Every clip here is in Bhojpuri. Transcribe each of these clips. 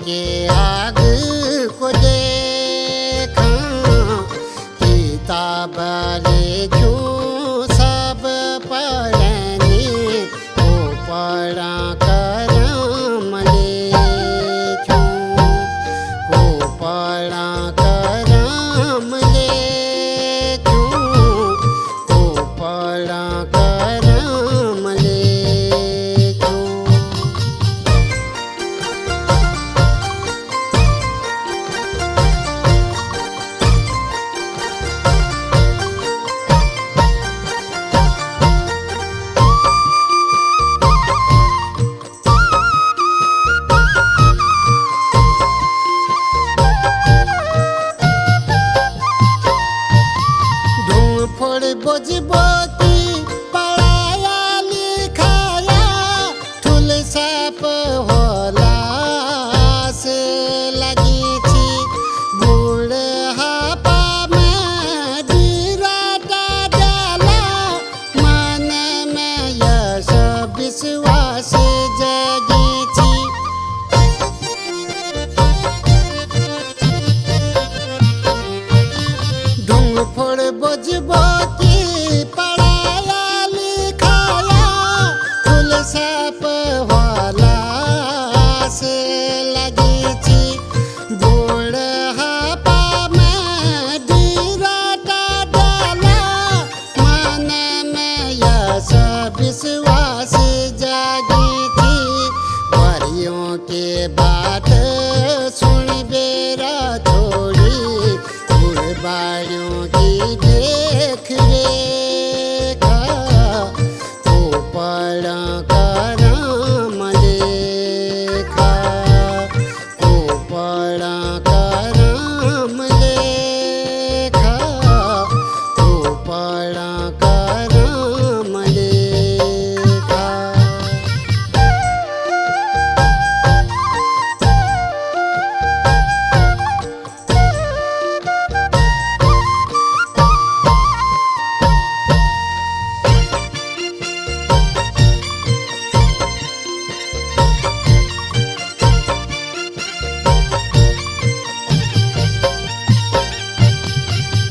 के आग को देखा, किताब ले क्यों सब पढ़ने को पढ़ा करम लेखूं, को पढ़ा करम लेखूं, को पढ़ा करम लेखूं। बोझबोती पढ़ाया लिखाया ठुल साप होला से लगी थी, बुढ़ापा में डीराटा डाला, मन में यश विश्वास जगी थी। ढूंढ फोड़ बोझबोती पढ़ाया लिखाया ठुल साप होला से लगी थी, बुढ़ापा में डीराटा डाला, मन में यश विश्वास जागी थी। परियों के बात सुन बेरा छोड़ी, बुढ़बाड़ियों की देख रेखा, को पढ़ा करम लेखा, को पढ़ा करम लेखा, को पढ़ा करम लेखा।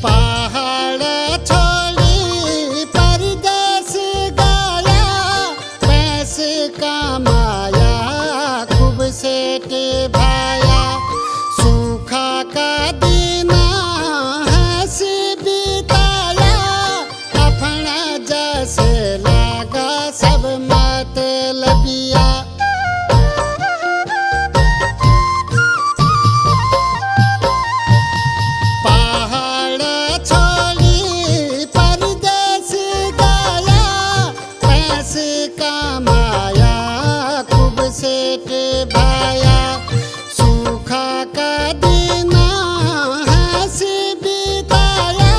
पहाड़ छोड़ी परदेस गया, पैसे कमाया खूब सेठ भाया, सूखा का दिन हंसी बिताया, अपना जैसे लगा सब मतलबिया। पहाड़ छोड़ी परदेस गया, पैसे कमाया खूब सेठ भाया, सूखा का दिन हंसी बिताया,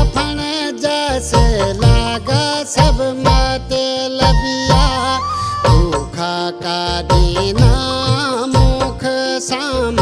अपने जैसे लगा सब मतलबिया। सूखा का दिन मुख साम